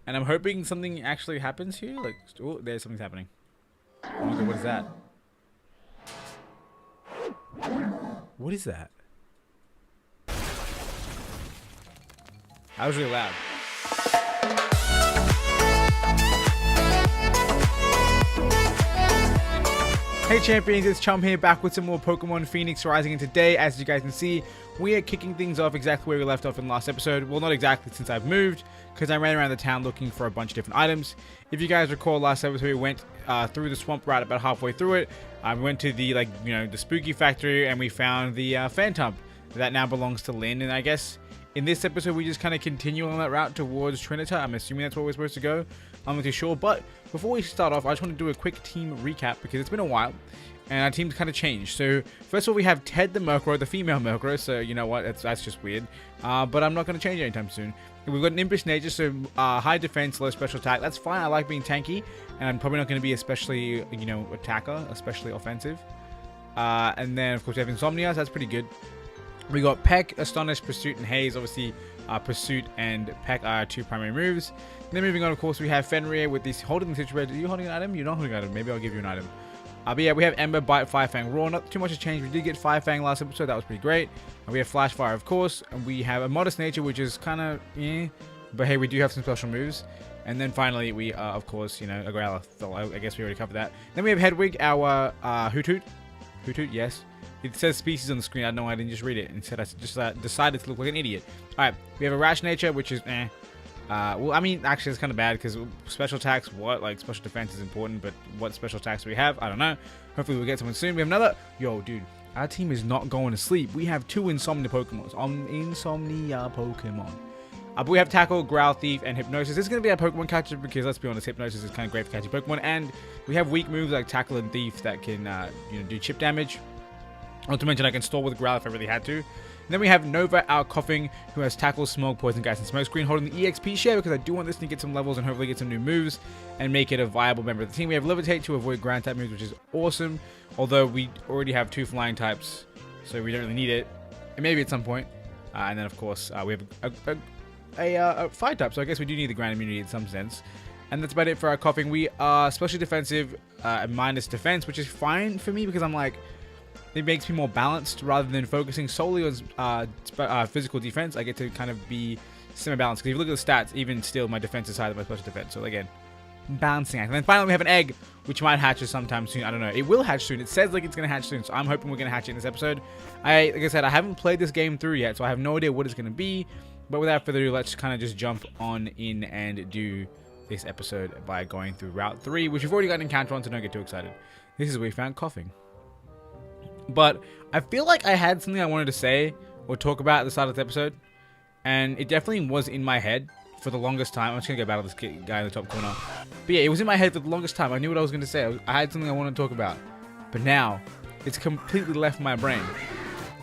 And I'm hoping something actually happens here. Like, oh, there's something happening. Oh my god, what is that? What is that? That was really loud. Hey champions, it's Chum here, back with some more Pokemon Phoenix Rising, and today, as you guys can see, we are kicking things off exactly where we left off in the last episode. Well, not exactly, since I've moved, because I ran around the town looking for a bunch of different items. If you guys recall, last episode we went through the swamp right about halfway through it. We went to the, the spooky factory, and we found the Phantump. That now belongs to Lin, and I guess in this episode we just kind of continue on that route towards Trinita. I'm assuming that's where we're supposed to go. I'm not too sure, but before we start off, I just want to do a quick team recap because it's been a while and our team's kind of changed. So first of all, we have Ted the Murkrow, the female Murkrow, so you know what, that's just weird, but I'm not going to change anytime soon. We've got an Impish Nature, so high defense, low special attack. That's fine. I like being tanky, and I'm probably not going to be especially, attacker, especially offensive. And then of course we have Insomnia, so that's pretty good. We got Peck, Astonish, Pursuit, and Haze. Obviously, Pursuit and Peck are our two primary moves. Then moving on, of course, we have Fenrir with this holding the situation. Are you holding an item? You're not holding an item. Maybe I'll give you an item. But yeah, we have Ember, Bite, Fire Fang, Roar. Not too much has changed. We did get Fire Fang last episode. That was pretty great. And we have Flash Fire, of course. And we have a Modest Nature, which is kind of, but hey, we do have some special moves. And then finally, we of course, a Growler. So I guess we already covered that. Then we have Hedwig, our Hoot Hoot. Hoot Hoot, yes. It says species on the screen. I don't know why I didn't just read it. Instead, I just decided to look like an idiot. Alright, we have a Rash Nature, which is well, I mean, actually, it's kind of bad because special attacks, special defense is important, but what special attacks do we have? I don't know. Hopefully, we'll get someone soon. We have another. Yo, dude, our team is not going to sleep. We have two Insomnia Pokemon. Insomnia Pokemon. But we have Tackle, Growl, Thief, and Hypnosis. This is going to be our Pokemon catcher because, let's be honest, Hypnosis is kind of great for catching Pokemon. And we have weak moves like Tackle and Thief that can, do chip damage. Not to mention I can stall with Growl if I really had to. And then we have Nova, our Coughing, who has Tackle, Smog, Poison, Gas, and Smokescreen, holding the EXP share because I do want this to get some levels and hopefully get some new moves and make it a viable member of the team. We have Levitate to avoid ground type moves, which is awesome. Although we already have two flying types, so we don't really need it. And maybe at some point. And then of course we have a fire type, so I guess we do need the ground immunity in some sense. And that's about it for our Coughing. We are specially defensive and minus defense, which is fine for me because I'm like, it makes me more balanced rather than focusing solely on physical defense. I get to kind of be semi-balanced because if you look at the stats, even still my defense is higher than my special defense. So again, balancing act. And then finally we have an egg, which might hatch sometime soon. I don't know. It will hatch soon. It says like it's going to hatch soon, so I'm hoping we're going to hatch it in this episode. Like I said, I haven't played this game through yet, so I have no idea what it's going to be. But without further ado, let's kind of just jump on in and do this episode by going through Route 3, which we've already got an encounter on, so don't get too excited. This is where we found Coughing. But I feel like I had something I wanted to say or talk about at the start of the episode, and it definitely was in my head for the longest time. I'm just going to go battle this guy in the top corner. But yeah, it was in my head for the longest time. I knew what I was going to say. I had something I wanted to talk about. But now, it's completely left my brain,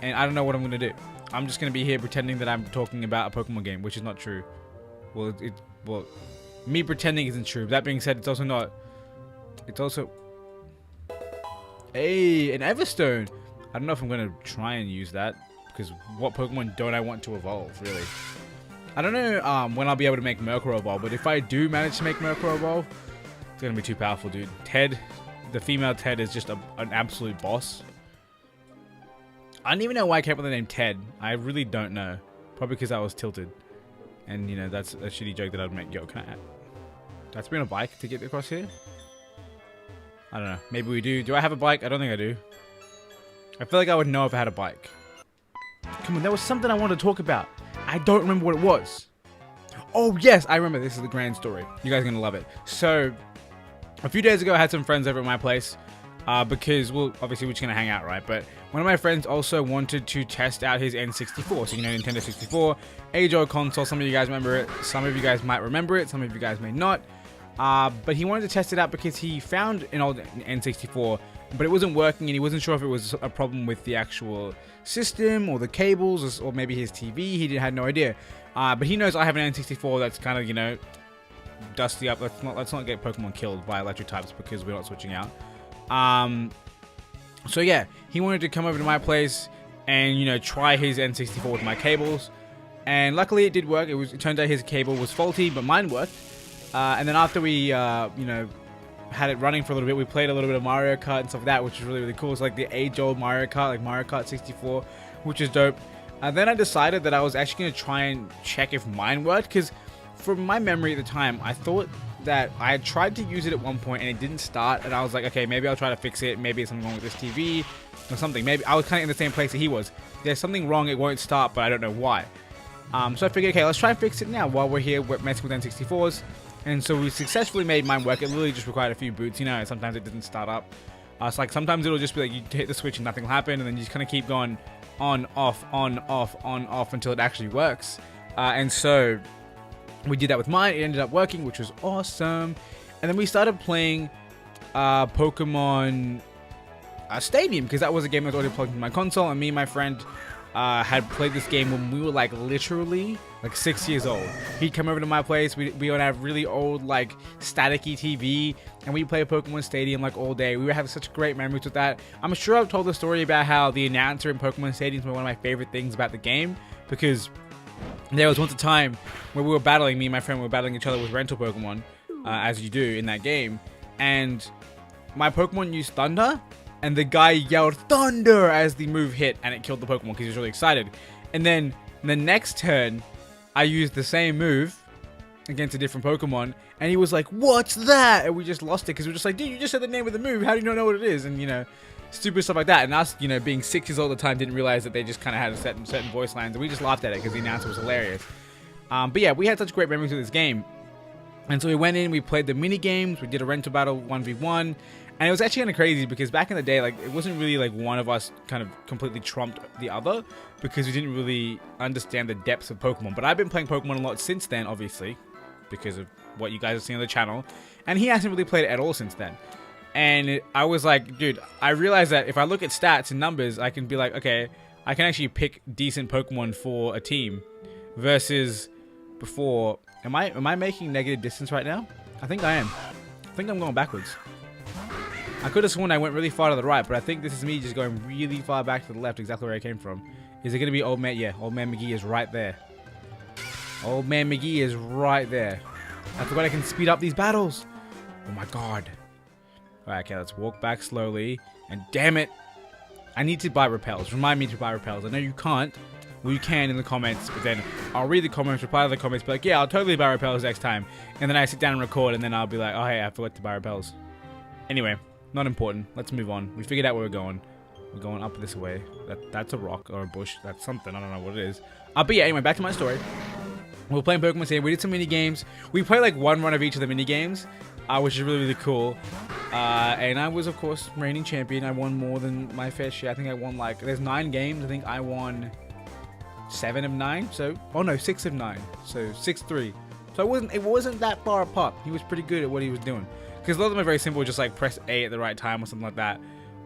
and I don't know what I'm going to do. I'm just going to be here pretending that I'm talking about a Pokemon game, which is not true. Well, me pretending isn't true. That being said, it's also not. It's also... Hey, an Everstone. I don't know if I'm going to try and use that, because what Pokemon don't I want to evolve, really? I don't know when I'll be able to make Murkrow evolve, but if I do manage to make Murkrow evolve, it's going to be too powerful, dude. Ted, the female Ted, is just an absolute boss. I don't even know why I came up with the name Ted. I really don't know. Probably because I was tilted. And, that's a shitty joke that I'd make. Yo, can I... Do I have to be on a bike to get across here? I don't know. Maybe we do. Do I have a bike? I don't think I do. I feel like I would know if I had a bike. Come on, there was something I wanted to talk about. I don't remember what it was. Oh, yes, I remember. This is the grand story. You guys are going to love it. So, a few days ago, I had some friends over at my place. Because, well, obviously we're just going to hang out, right? But one of my friends also wanted to test out his N64. So, Nintendo 64. Age-old console. Some of you guys remember it. Some of you guys might remember it. Some of you guys may not. But he wanted to test it out because he found an old N64, but it wasn't working, and he wasn't sure if it was a problem with the actual system or the cables or maybe his TV. He had no idea. But he knows I have an N64 that's kind of, dusty up. Let's not get Pokemon killed by electric types because we're not switching out. So yeah, he wanted to come over to my place and, try his N64 with my cables. And luckily it did work. It turned out his cable was faulty, but mine worked. And then after we, you know, had it running for a little bit, we played a little bit of Mario Kart and stuff like that, which was really, really cool. It's like the age-old Mario Kart, like Mario Kart 64, which is dope. And then I decided that I was actually going to try and check if mine worked, because from my memory at the time, I thought that I had tried to use it at one point and it didn't start, and I was like, okay, maybe I'll try to fix it. Maybe it's something wrong with this TV or something. Maybe I was kind of in the same place that he was. There's something wrong, it won't start, but I don't know why. So I figured, okay, let's try and fix it now while we're here messing with N64s. And so we successfully made mine work. It literally just required a few boots, you know, and sometimes it didn't start up. It's like sometimes it'll just be like you hit the switch and nothing will happen, and then you just kind of keep going on, off, on, off, on, off until it actually works. And so we did that with mine. It ended up working, which was awesome. And then we started playing Pokemon Stadium, because that was a game that was already plugged into my console, and me and my friend had played this game when we were like literally like 6 years old. He'd come over to my place. We would have really old like staticky TV, and we play Pokemon Stadium like all day. We would have such great memories with that. I'm sure I've told the story about how the announcer in Pokemon Stadium was one of my favorite things about the game, because there was once a time where we were battling, me and my friend were battling each other with rental Pokemon, as you do in that game, and my Pokemon used Thunder, and the guy yelled Thunder as the move hit, and it killed the Pokemon because he was really excited. And then the next turn, I used the same move against a different Pokemon, and he was like, "What's that?" And we just lost it because we were just like, "Dude, you just said the name of the move. How do you not know what it is?" And you know, stupid stuff like that. And us, you know, being 6 years old at the time, didn't realize that they just kind of had a certain voice lines, and we just laughed at it because the announcer was hilarious. But yeah, we had such great memories of this game. And so we went in, we played the mini games, we did a rental battle 1v1, and it was actually kind of crazy because back in the day, like, it wasn't really like one of us kind of completely trumped the other because we didn't really understand the depths of Pokemon. But I've been playing Pokemon a lot since then, obviously, because of what you guys have seen on the channel, and he hasn't really played it at all since then. And I was like, dude, I realized that if I look at stats and numbers, I can be like, okay, I can actually pick decent Pokemon for a team versus before. Am I making negative distance right now? I think I am. I think I'm going backwards. I could have sworn I went really far to the right, but I think this is me just going really far back to the left, exactly where I came from. Is it going to be Old Man? Yeah, Old Man McGee is right there. Old Man McGee is right there. I forgot I can speed up these battles. Oh my god. Alright, okay, let's walk back slowly. And damn it, I need to buy repels. Remind me to buy repels. I know you can't. Well, you can in the comments, but then I'll read the comments, reply to the comments, be like, yeah, I'll totally buy repels next time. And then I sit down and record, and then I'll be like, oh, hey, I forgot to buy repels. Anyway, not important. Let's move on. We figured out where we're going. We're going up this way. That's a rock or a bush. That's something. I don't know what it is. But yeah, anyway, back to my story. We were playing Pokemon Stadium. We did some mini games. We played like one run of each of the mini games, which is really, really cool. And I was, of course, reigning champion. I won more than my fair share. I think I won like, there's 9 games. I think I won 7 of 9. So, oh no, 6 of 9. So 6-3. So it wasn't that far apart. He was pretty good at what he was doing. Because a lot of them are very simple, just like press A at the right time or something like that.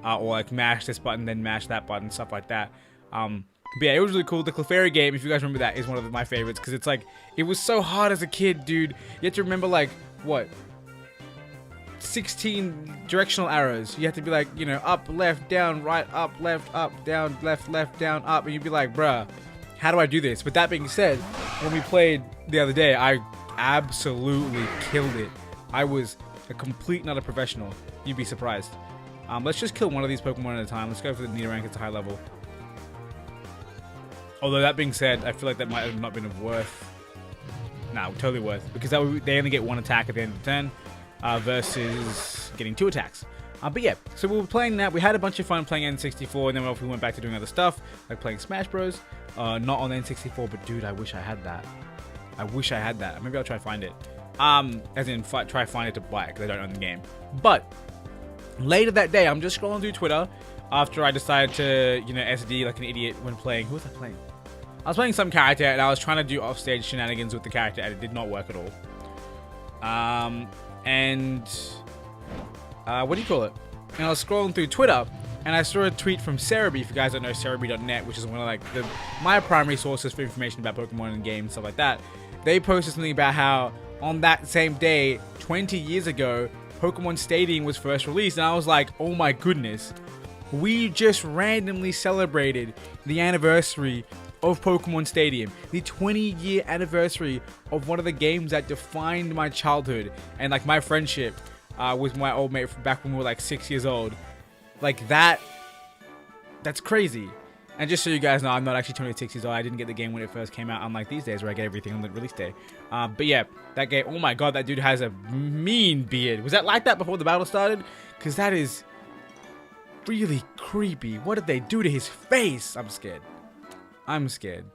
Or like mash this button, then mash that button, stuff like that. But yeah, it was really cool. The Clefairy game, if you guys remember that, is one of my favorites. Because it's like, it was so hard as a kid, dude. You have to remember like, what? 16 directional arrows. You have to be like, you know, up, left, down, right, up, down, left, down, up. And you'd be like, bruh, how do I do this? But that being said, when we played the other day, I absolutely killed it. I was a complete not a professional. You'd be surprised. Let's just kill one of these Pokemon at a time. Let's go for the Nidorank. It's a high level. Although that being said, I feel like that might have not been worth. Nah, totally worth. Because they only get 1 attack at the end of the turn. Versus getting 2 attacks. But yeah, so we were playing that. We had a bunch of fun playing N64, and then we went back to doing other stuff, like playing Smash Bros. Not on N64, but dude, I wish I had that. I wish I had that. Maybe I'll try to find it. As in, try to find it to buy it, because I don't own the game. But later that day, I'm just scrolling through Twitter after I decided to, you know, SD like an idiot when playing. Who was I playing? I was playing some character, and I was trying to do offstage shenanigans with the character, and it did not work at all. What do you call it? And I was scrolling through Twitter, and I saw a tweet from Cerebi. If you guys don't know Cerebi.net, which is one of like my primary sources for information about Pokemon and games, stuff like that. They posted something about how on that same day, 20 years ago, Pokemon Stadium was first released, and I was like, oh my goodness, we just randomly celebrated the anniversary of Pokemon Stadium, the 20-year anniversary of one of the games that defined my childhood and like my friendship with my old mate from back when we were like 6 years old. Like that's crazy. And just so you guys know, I'm not actually 26 years old. I didn't get the game when it first came out, unlike these days where I get everything on the release day. But yeah, that game, oh my god, that dude has a mean beard. Was that like that before the battle started? Because that is really creepy. What did they do to his face? I'm scared. I'm scared.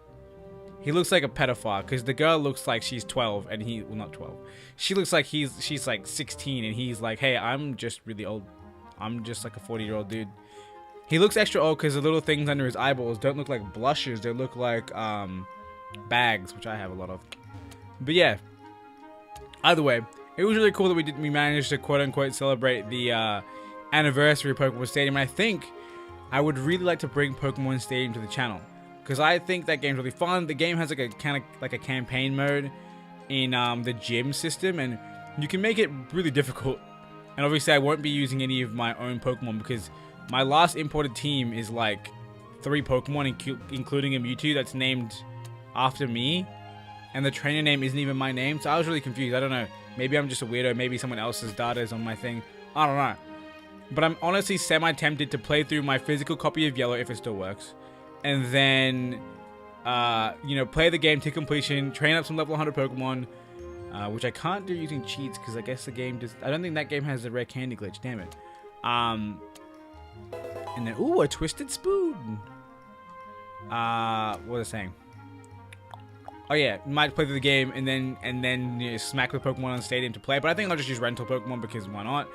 He looks like a pedophile because the girl looks like she's 12 and he, well, not 12. She looks like she's like 16 and he's like, hey, I'm just really old. I'm just like a 40-year-old dude. He looks extra old because the little things under his eyeballs don't look like blushes. They look like bags, which I have a lot of. But yeah, either way, it was really cool that we managed to quote-unquote celebrate the anniversary of Pokemon Stadium. And I think I would really like to bring Pokemon Stadium to the channel because I think that game's really fun. The game has like a kind of like a campaign mode in the gym system, and you can make it really difficult. And obviously, I won't be using any of my own Pokemon because my last imported team is like 3 Pokemon, including a Mewtwo that's named after me. And the trainer name isn't even my name. So I was really confused. I don't know. Maybe I'm just a weirdo. Maybe someone else's data is on my thing. I don't know. But I'm honestly semi-tempted to play through my physical copy of Yellow if it still works. And then, you know, play the game to completion. Train up some level 100 Pokemon. Which I can't do using cheats because I guess the game just... I don't think that game has the rare candy glitch. Damn it. And then, ooh, a Twisted Spoon. What was I saying? Oh yeah, might play through the game and then you know, smack the Pokemon on Stadium to play. But I think I'll just use rental Pokemon because why not?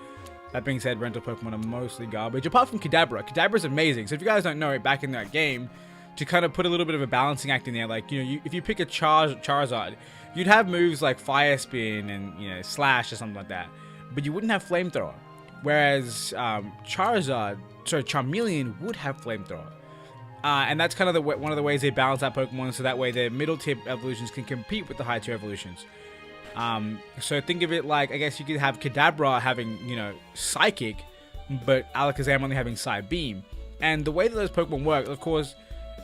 That being said, rental Pokemon are mostly garbage. Apart from Kadabra. Kadabra's amazing. So if you guys don't know it, back in that game, to kind of put a little bit of a balancing act in there, like, you know, if you pick a Charizard, you'd have moves like Fire Spin and, you know, Slash or something like that. But you wouldn't have Flamethrower. Whereas Charmeleon would have Flamethrower. And that's kind of one of the ways they balance out Pokemon, so that way the middle tier evolutions can compete with the high tier evolutions. So think of it like, I guess you could have Kadabra having, you know, Psychic, but Alakazam only having Psybeam. And the way that those Pokemon work, of course,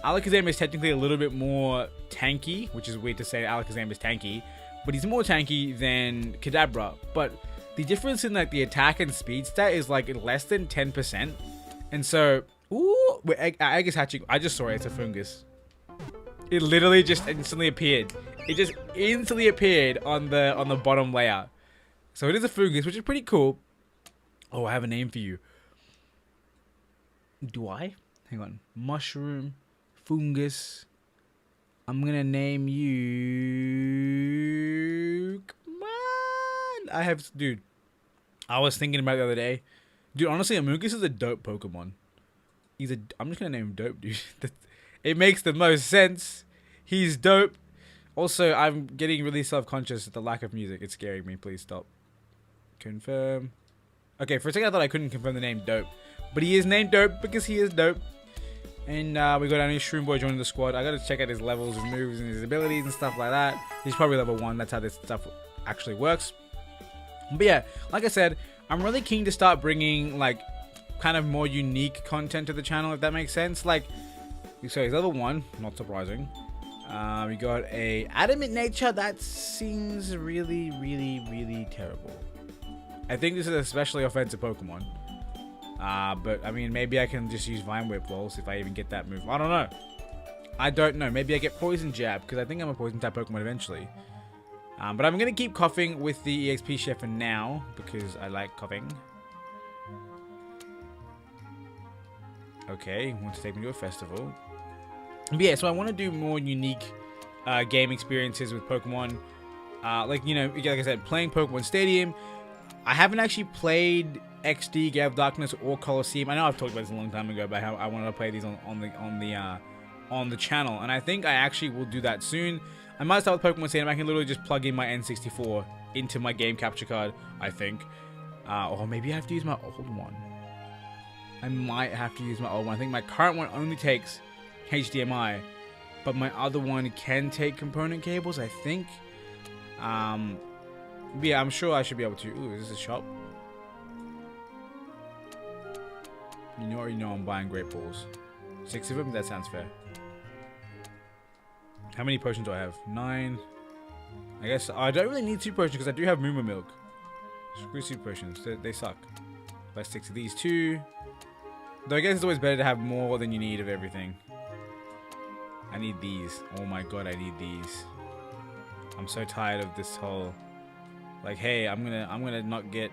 Alakazam is technically a little bit more tanky, which is weird to say Alakazam is tanky, but he's more tanky than Kadabra. But the difference in like the attack and speed stat is like less than 10%. And so, ooh, egg is hatching. I just saw it. It's a fungus. It literally just instantly appeared. It just instantly appeared on the bottom layer. So it is a fungus, which is pretty cool. Oh, I have a name for you. Do I? Hang on. Mushroom, fungus. I'm gonna name you. Come on. Dude. I was thinking about it the other day. Dude, honestly, Amoonguss is a dope Pokemon. I'm just gonna name him Dope, dude. It makes the most sense. He's dope. Also, I'm getting really self-conscious at the lack of music. It's scaring me. Please stop. Confirm. Okay, for a second I thought I couldn't confirm the name Dope. But he is named Dope because he is dope. And we got our new Shroom Boy joining the squad. I gotta check out his levels, his moves, and his abilities and stuff like that. He's probably level 1. That's how this stuff actually works. But yeah, like I said, I'm really keen to start bringing like kind of more unique content to the channel, if that makes sense. Like, so he's level 1, not surprising. We got a Adamant Nature. That seems really, really, really terrible. I think this is an especially offensive Pokemon. But I mean, maybe I can just use Vine Whip Walls if I even get that move. I don't know. I don't know. Maybe I get Poison Jab because I think I'm a Poison type Pokemon eventually. But I'm gonna keep coughing with the EXP share for now because I like coughing. Okay, wants to take me to a festival. But yeah, so I want to do more unique game experiences with Pokemon. Like, you know, like I said, playing Pokemon Stadium. I haven't actually played XD, Gate of Darkness, or Colosseum. I know I've talked about this a long time ago about how I wanted to play these on the channel, and I think I actually will do that soon. I might start with Pokemon Stadium. I can literally just plug in my N64 into my game capture card, I think. Or maybe I have to use my old one. I might have to use my old one. I think my current one only takes HDMI, but my other one can take component cables, I think. But yeah, I'm sure I should be able to. Ooh, is this a shop? You already know I'm buying Great Balls. 6 of them? That sounds fair. How many potions do I have? 9. I guess I don't really need 2 potions because I do have Moo Milk. Screw 2 potions. They suck. Let's stick to these 2. Though I guess it's always better to have more than you need of everything. I need these. Oh my god, I need these. I'm so tired of this whole, like, hey, I'm gonna get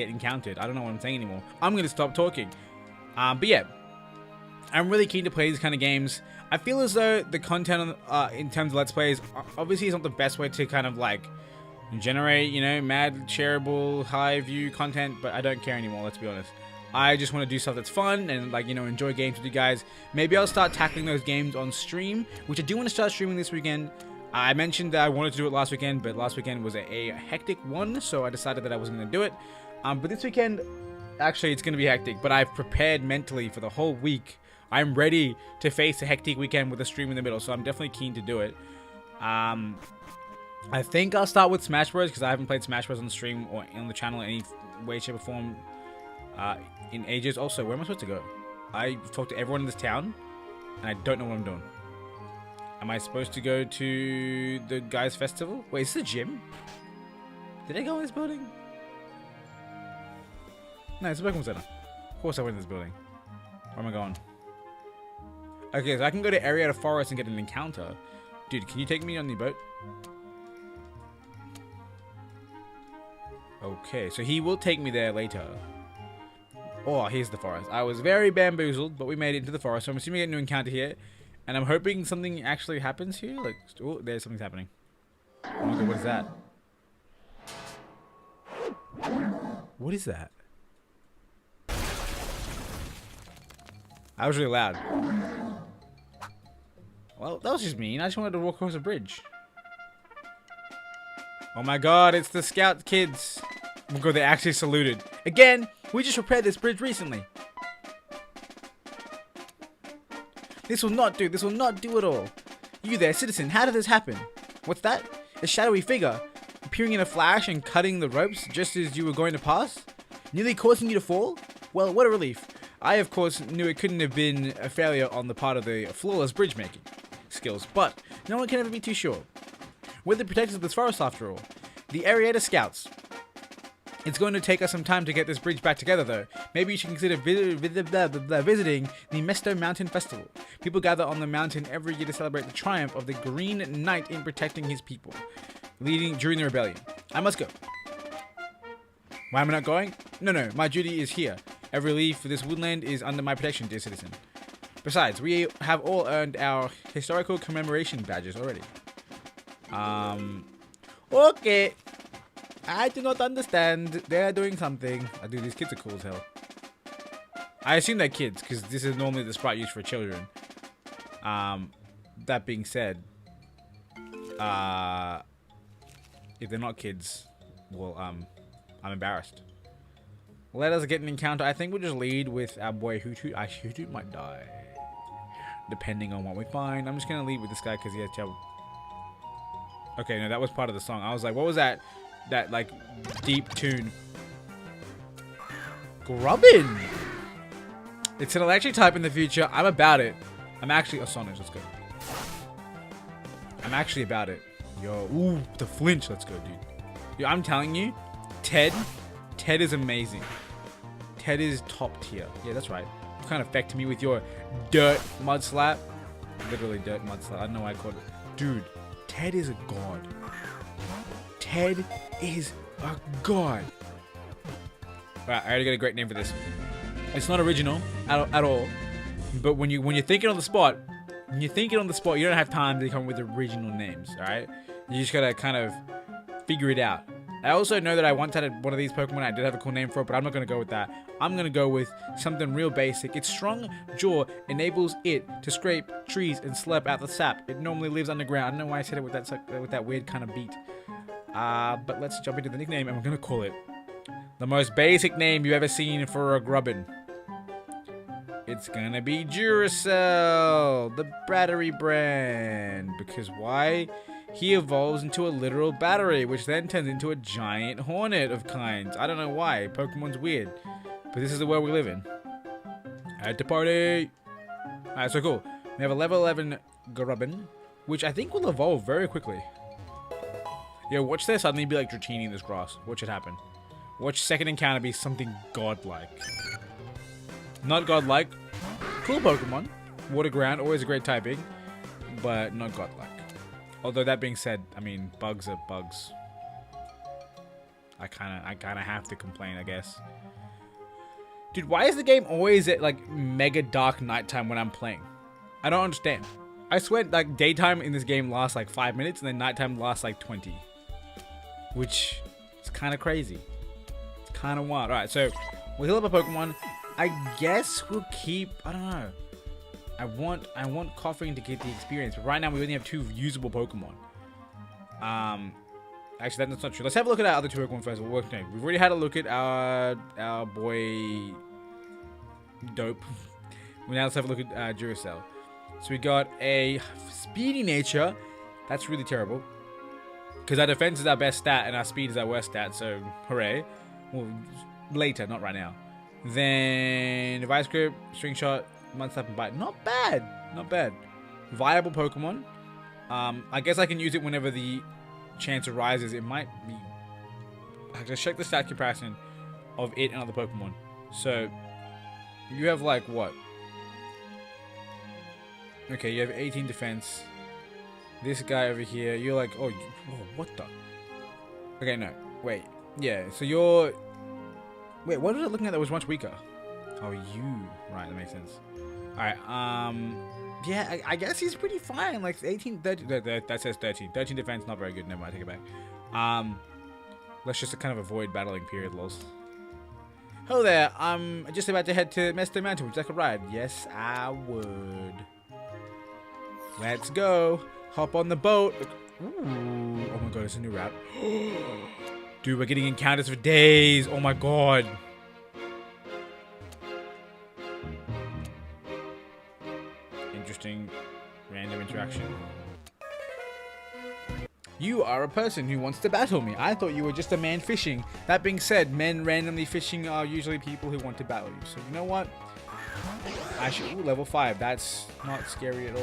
encountered. I don't know what I'm saying anymore. I'm gonna stop talking. But yeah, I'm really keen to play these kind of games. I feel as though the content in terms of Let's Plays obviously is not the best way to kind of like generate, you know, mad shareable high view content, but I don't care anymore, let's be honest. I just want to do stuff that's fun and, like, you know, enjoy games with you guys. Maybe I'll start tackling those games on stream, which I do want to start streaming this weekend. I mentioned that I wanted to do it last weekend, but last weekend was a hectic one, so I decided that I wasn't going to do it. But this weekend, actually, it's going to be hectic, but I've prepared mentally for the whole week. I'm ready to face a hectic weekend with a stream in the middle, so I'm definitely keen to do it. I think I'll start with Smash Bros, because I haven't played Smash Bros on the stream or on the channel in any way, shape, or form in ages. Also, where am I supposed to go? I've talked to everyone in this town, and I don't know what I'm doing. Am I supposed to go to the guys' festival? Wait, is this a gym? Did I go in this building? No, it's a Pokemon Center. Of course I went in this building. Where am I going? Okay, so I can go to Arietta Forest and get an encounter. Dude, can you take me on the boat? Okay, so he will take me there later. Oh, here's the forest. I was very bamboozled, but we made it into the forest. So I'm assuming we get a new encounter here. And I'm hoping something actually happens here. Like, oh, there's something happening. Oh my god, what is that? What is that? That was really loud. Well, that was just mean. I just wanted to walk across a bridge. Oh my god, it's the scout kids. Oh my god, they actually saluted. Again, we just repaired this bridge recently. This will not do. This will not do at all. You there, citizen. How did this happen? What's that? A shadowy figure appearing in a flash and cutting the ropes just as you were going to pass? Nearly causing you to fall? Well, what a relief. I, of course, knew it couldn't have been a failure on the part of the flawless bridge making skills, but no one can ever be too sure. We're the protectors of this forest, after all. The Arietta Scouts. It's going to take us some time to get this bridge back together, though. Maybe you should consider visiting the Mesto Mountain Festival. People gather on the mountain every year to celebrate the triumph of the Green Knight in protecting his people, leading during the rebellion. I must go. Why am I not going? No, my duty is here. Every leaf for this woodland is under my protection, dear citizen. Besides, we have all earned our historical commemoration badges already. Okay. I do not understand. They're doing something. Dude, these kids are cool as hell. I assume they're kids, because this is normally the sprite used for children. That being said, if they're not kids, well, I'm embarrassed. Let us get an encounter. I think we'll just lead with our boy Hoot Hoot. Hoot Hoot might die, depending on what we find. I'm just going to lead with this guy, because he has trouble. Okay, no, that was part of the song. I was like, what was that? That, like, deep tune. Grubbin! It's an electric type in the future. I'm about it. I'm actually... Oh, Sonic, let's go. I'm actually about it. Yo, ooh, the flinch. Let's go, dude. Yo, I'm telling you, Ted is amazing. Ted is top tier. Yeah, that's right. You can't affect me with your dirt mud slap. Literally dirt mud slap. I don't know why I called it. Dude, Ted is a god. Ted is a god. Alright, I already got a great name for this. It's not original at all. But when you're thinking on the spot, you don't have time to come up with original names, alright? You just gotta kind of figure it out. I also know that I once had one of these Pokemon. I did have a cool name for it, but I'm not going to go with that. I'm going to go with something real basic. Its strong jaw enables it to scrape trees and slurp out the sap. It normally lives underground. I don't know why I said it with that weird kind of beat. But let's jump into the nickname, and we're going to call it the most basic name you've ever seen for a Grubbin. It's going to be Duracell, the battery brand. Because why? He evolves into a literal battery, which then turns into a giant hornet of kinds. I don't know why. Pokemon's weird. But this is the world we live in. At the party! Alright, so cool. We have a level 11 Grubbin, which I think will evolve very quickly. Yo, watch this suddenly be like Dratini in this grass. Watch it happen. Watch second encounter be something godlike. Not godlike. Cool Pokemon. Water Ground, always a great typing, but not godlike. Although that being said, I mean, bugs are bugs. I kind of have to complain, I guess. Dude, why is the game always at like mega dark nighttime when I'm playing? I don't understand. I swear, like daytime in this game lasts like 5 minutes, and then nighttime lasts like 20, which is kind of crazy. It's kind of wild. All right, so we'll heal up a Pokemon. I guess we'll keep. I don't know. I want Coughing to get the experience, but right now we only have 2 usable Pokemon. Actually, that's not true. Let's have a look at our other 2 Pokemon first. We've already had a look at our boy Dope. Now let's have a look at Duracell. So we got a speedy nature. That's really terrible, because our defense is our best stat and our speed is our worst stat. So hooray! Well, later, not right now. Then Vice Grip, String Shot, Mud Slap, and Bite. Not bad. Not bad. Viable Pokemon. I guess I can use it whenever the chance arises. It might be. I just check the stat comparison of it and other Pokemon. So you have like what? Okay, you have 18 defense. This guy over here, you're like, oh, what the? Okay, no, wait, yeah. So you're. Wait, what was it looking at that was much weaker? Oh, you. Right, that makes sense. All right. Yeah, I guess he's pretty fine. Like 18, 30. That says 13. 13 defense, not very good. Never mind, I take it back. Let's just kind of avoid battling period, lols. Hello there. I'm just about to head to Mesto Mountain. Would you like a ride? Yes, I would. Let's go. Hop on the boat. Ooh. Oh my god, it's a new route. Dude, we're getting encounters for days. Oh my god. Interesting random interaction. You are a person who wants to battle me. I thought you were just a man fishing. That being said, men randomly fishing are usually people who want to battle you. So you know what? I should. Ooh, level 5. That's not scary at all.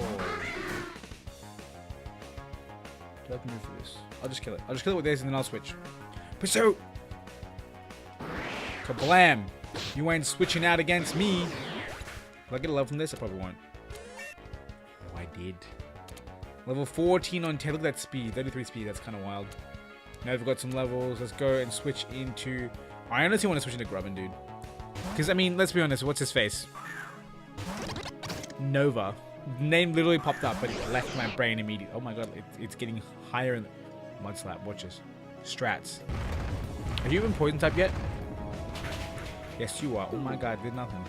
Do I have to move for this? I'll just kill it. I'll just kill it with this and then I'll switch. Pursuit! Kablam! You ain't switching out against me. Will I get a level from this? I probably won't. Oh, I did. Level 14 on 10. Look at that speed. 33 speed. That's kind of wild. Now we've got some levels. Let's go and switch into... I honestly want to switch into Grubbin, dude. Because, I mean, let's be honest. What's his face? Nova. Name literally popped up, but it left my brain immediately. Oh my god, it's getting higher in the... Mud Slap. Watch this. Strats. Have you even poison type yet? Yes, you are. Oh my god, did nothing.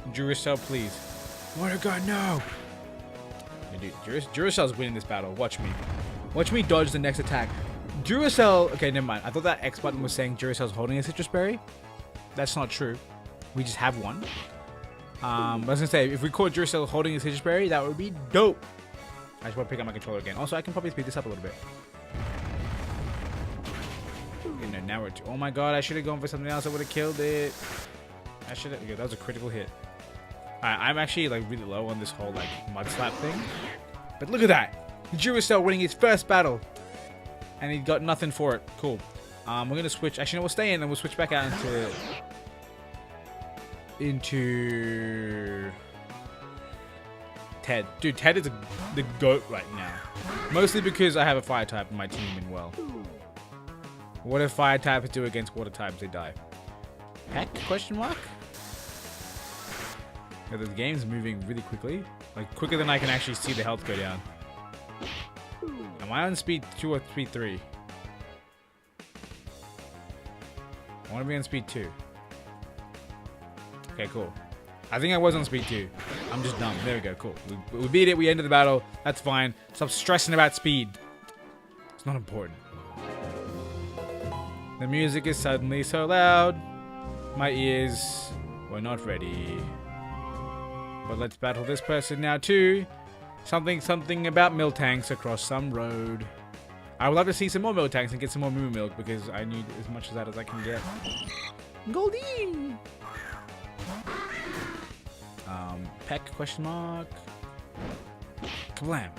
Duracell, please. What a god, no! Yeah, dude, Duracell's winning this battle. Watch me. Watch me dodge the next attack. Duracell... Okay, never mind. I thought that X button was saying Duracell's holding a citrus berry. That's not true. We just have one. I was gonna say, if we caught Duracell holding a citrus berry, that would be dope. I just want to pick up my controller again. Also, I can probably speed this up a little bit. You know, now we're... Oh my god, I should have gone for something else. I would have killed it. I should have... Okay, that was a critical hit. Alright, I'm actually, like, really low on this whole, like, Mud Slap thing. But look at that! Duracell winning his first battle. And he got nothing for it. Cool. We're going to switch... Actually, no, we'll stay in and we'll switch back out into... Ted. Dude, Ted is the GOAT right now. Mostly because I have a fire type in my team and well. What if fire types do against water types? They die. Heck? Question mark? Yeah, the game's moving really quickly. Like, quicker than I can actually see the health go down. Am I on speed 2 or speed 3? I want to be on speed 2. Okay, cool. I think I was on speed 2. I'm just dumb. There we go, cool. We beat it, we ended the battle. That's fine. Stop stressing about speed. It's not important. The music is suddenly so loud. My ears were not ready. But let's battle this person now too. Something about milk tanks across some road. I would love to see some more milk tanks and get some more moo milk because I need as much of that as I can get. Goldeen! Peck, question mark. Kablam.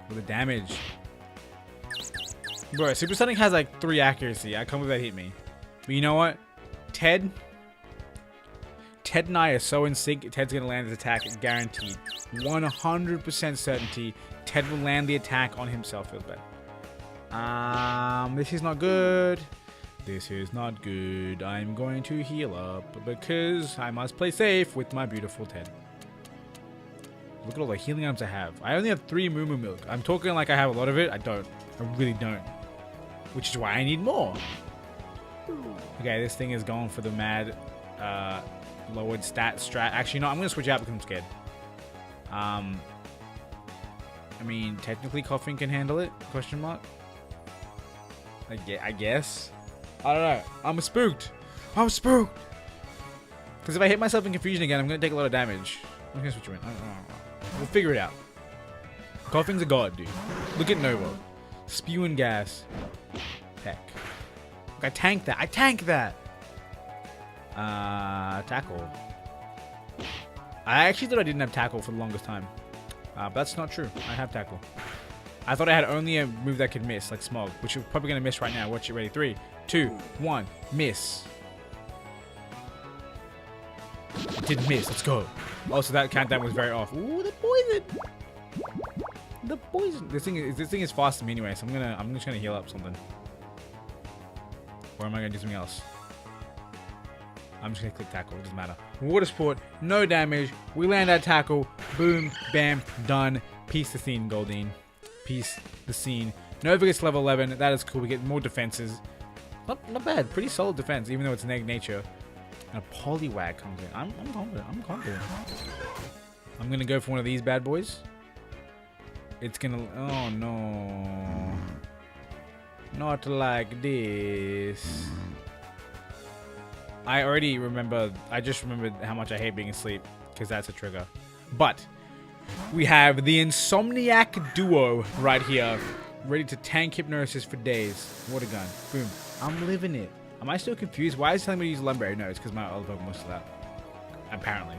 With the damage. Bro, Super Sonic has like 3 accuracy. I can't believe that hit me. But you know what? Ted and I are so in sync. Ted's gonna land his attack, guaranteed. 100% certainty. Ted will land the attack on himself. Feels bad. This is not good. This is not good. I'm going to heal up because I must play safe with my beautiful Ted. Look at all the healing items I have. I only have 3 Moo Moo Milk. I'm talking like I have a lot of it. I don't. I really don't. Which is why I need more. Okay, this thing is going for the mad lowered stat strat. Actually, no, I'm going to switch out because I'm scared. I mean, technically Coughing can handle it? Question mark? I guess. I don't know. I'm spooked. I'm spooked. Because if I hit myself in confusion again, I'm going to take a lot of damage. I'm going to switch you in. I don't know. We'll figure it out. Coughing's a god, dude. Look at Nova. Spewing gas. Heck. Look, I tanked that. I tanked that. Tackle. I actually thought I didn't have tackle for the longest time. But that's not true. I have tackle. I thought I had only a move that could miss, like Smog, which you're probably going to miss right now. Watch it, ready. 3, 2, 1. Miss. It didn't miss. Let's go. Also, that countdown was very off. Ooh, the poison. The poison. This thing is fast to me anyway, so I'm just gonna heal up something. Or am I gonna do something else? I'm just gonna click tackle. It doesn't matter. Water sport. No damage. We land our tackle. Boom. Bam. Done. Piece the scene, Goldine. Piece the scene. Nova gets level 11. That is cool. We get more defenses. Not bad. Pretty solid defense, even though it's neg nature. And a Poliwag comes in. I'm confident. I'm confident. I'm gonna go for one of these bad boys. It's gonna. Oh no. Not like this. I already remember. I just remembered how much I hate being asleep because that's a trigger. But we have the Insomniac duo right here, ready to tank Hypnosis for days. What a gun. Boom. I'm living it. Am I still confused? Why is it telling me to use Lumberry? No, it's because my other Pokemon still out. Apparently.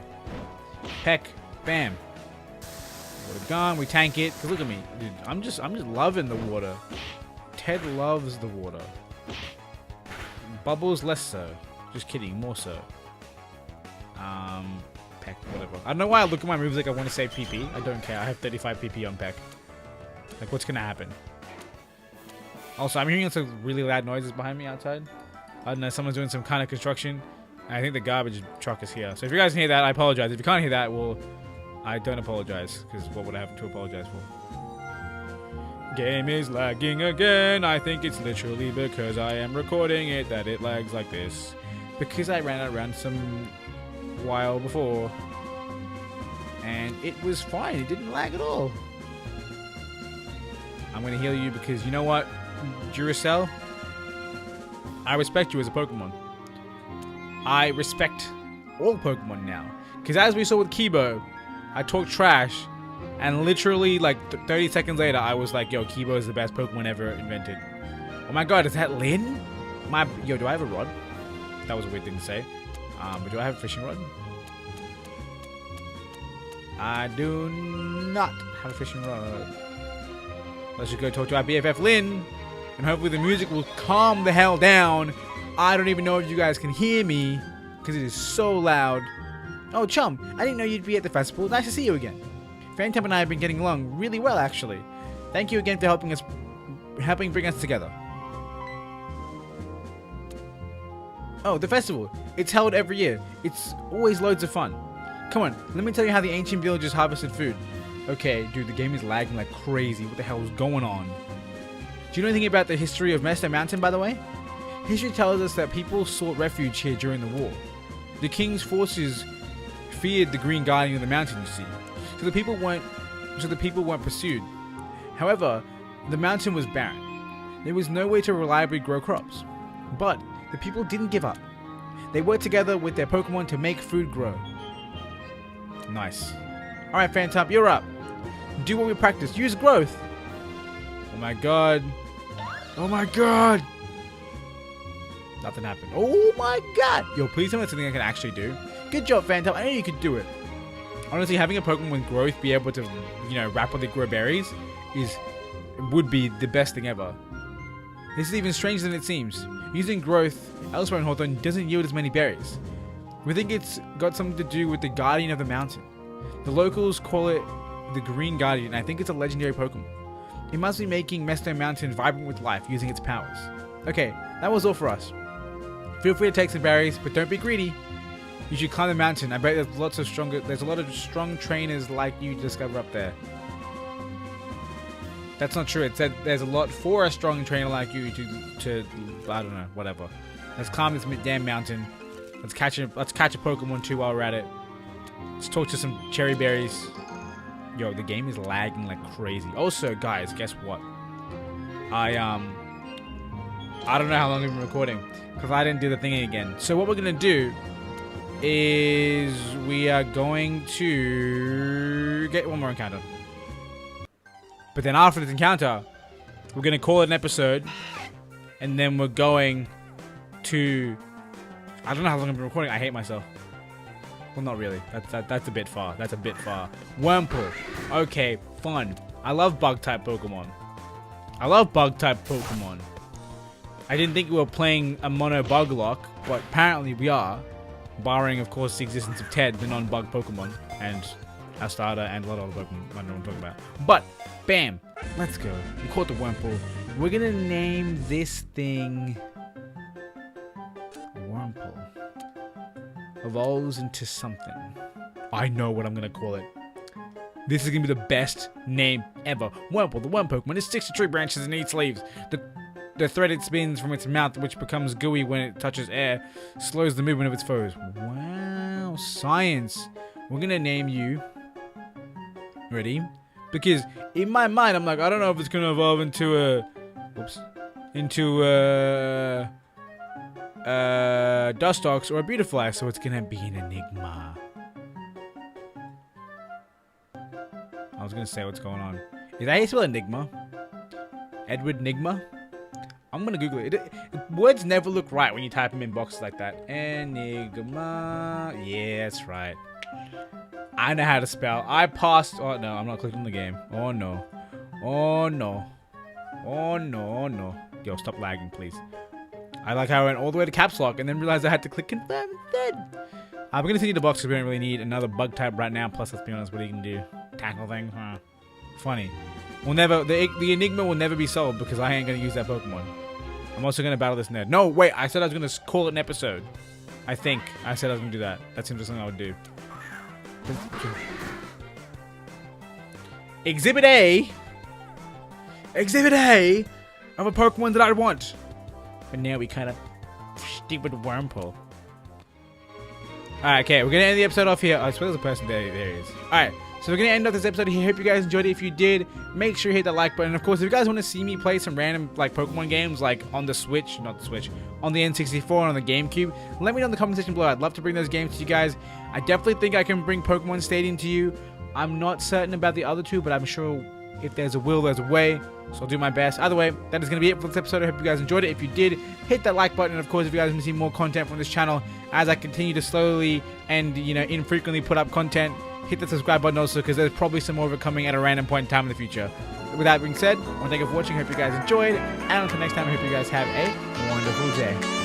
Peck. Bam. What a gun. We tank it. Cause look at me. Dude, I'm just loving the water. Ted loves the water. Bubbles less so. Just kidding. More so. Peck. Whatever. I don't know why I look at my moves like I want to save PP. I don't care. I have 35 PP on Peck. Like, what's gonna happen? Also, I'm hearing some really loud noises behind me outside. I don't know, someone's doing some kind of construction. I think the garbage truck is here. So if you guys can hear that, I apologize. If you can't hear that, well, I don't apologize. Because what would I have to apologize for? Game is lagging again. I think it's literally because I am recording it that it lags like this. Because I ran around some while before. And it was fine. It didn't lag at all. I'm going to heal you because you know what? Duracell, I respect you as a Pokemon. I respect all Pokemon now. Because as we saw with Kibo, I talked trash, and literally like 30 seconds later, I was like, yo, Kibo is the best Pokemon ever invented. Oh my god, is that Lin? Yo, do I have a rod? That was a weird thing to say. But do I have a fishing rod? I do not have a fishing rod. Let's just go talk to our BFF Lin. And hopefully the music will calm the hell down. I don't even know if you guys can hear me. Because it is so loud. Oh, Chum, I didn't know you'd be at the festival. Nice to see you again. Phantump and I have been getting along really well, actually. Thank you again for helping bring us together. Oh, the festival. It's held every year. It's always loads of fun. Come on, let me tell you how the ancient villagers harvested food. Okay, dude, the game is lagging like crazy. What the hell is going on? Do you know anything about the history of Mesto Mountain, by the way? History tells us that people sought refuge here during the war. The king's forces feared the Green Guardian of the mountain, you see. So the people weren't pursued. However, the mountain was barren. There was no way to reliably grow crops. But the people didn't give up. They worked together with their Pokemon to make food grow. Nice. Alright, Phantump, you're up. Do what we practiced. Use growth. Oh my god. Oh my god. Nothing happened. Oh my god. Yo, please tell me that's something I can actually do. Good job, Phantump. I knew you could do it. Honestly, having a Pokemon with growth be able to, you know, rapidly grow berries would be the best thing ever. This is even stranger than it seems. Using growth elsewhere in Hawthorne doesn't yield as many berries. We think it's got something to do with the Guardian of the Mountain. The locals call it the Green Guardian, and I think it's a legendary Pokemon. It must be making Mesto Mountain vibrant with life using its powers. Okay, that was all for us. Feel free to take some berries, but don't be greedy. You should climb the mountain. I bet there's a lot of strong trainers like you to discover up there. That's not true. It said there's a lot for a strong trainer like you to I don't know, whatever. Let's climb this damn mountain. Let's catch a Pokemon too while we're at it. Let's talk to some cherry berries. Yo, the game is lagging like crazy. Also, guys, guess what? I don't know how long we've been recording because I didn't do the thingy again. So what we're gonna do is we are going to get one more encounter. But then after this encounter, we're going to call it an episode. And then we're going to... I don't know how long I've been recording. I hate myself. Well, not really. That's a bit far. That's a bit far. Wurmple. Okay, fun. I love bug-type Pokemon. I didn't think we were playing a mono bug lock, but apparently we are. Barring, of course, the existence of Ted, the non-bug Pokemon. And our starter and a lot of other Pokemon I don't know what I'm talking about. But... bam! Let's go. We caught the Wurmple. We're gonna name this thing... Wurmple. Evolves into something. I know what I'm gonna call it. This is gonna be the best name ever. Wurmple, the one Pokemon, is 6 to tree branches and eats leaves. The thread it spins from its mouth, which becomes gooey when it touches air, slows the movement of its foes. Wow, science. We're gonna name you... Ready? Because in my mind, I'm like, I don't know if it's gonna evolve into a, Dustox or a Beautifly, so it's gonna be an Enigma. I was gonna say what's going on. Is that how you spell Enigma? Edward Nigma? I'm gonna Google it. Words never look right when you type them in boxes like that. Enigma. Yeah, that's right. I know how to spell. I passed. Oh no, I'm not clicking on the game. Oh no. Oh no. Oh no. Oh no. Yo, stop lagging, please. I like how I went all the way to caps lock and then realized I had to click confirm instead. We're gonna continue the box because we don't really need another bug type right now. Plus, let's be honest, what are you gonna do? Tackle thing? Huh. Funny. We'll never. The Enigma will never be solved because I ain't gonna use that Pokemon. I'm also gonna battle this nerd. No, wait. I said I was gonna call it an episode. I think I said I was gonna do that. That seems like something I would do. Exhibit A of a Pokemon that I want. But now we kind of stupid Wurmple. Alright, okay, we're gonna end the episode off here. I swear there's a person there. There he is. Alright, so we're gonna end off this episode here. Hope you guys enjoyed it. If you did, make sure you hit that like button. And of course, if you guys want to see me play some random like Pokemon games, like on the Switch, not the Switch, on the N64 and on the GameCube, let me know in the comment section below. I'd love to bring those games to you guys. I definitely think I can bring Pokemon Stadium to you. I'm not certain about the other two, but I'm sure if there's a will, there's a way. So I'll do my best. Either way, that is going to be it for this episode. I hope you guys enjoyed it. If you did, hit that like button. And of course, if you guys want to see more content from this channel, as I continue to slowly and, you know, infrequently put up content, hit the subscribe button also, because there's probably some more of it coming at a random point in time in the future. With that being said, I want to thank you for watching. Hope you guys enjoyed. And until next time, I hope you guys have a wonderful day.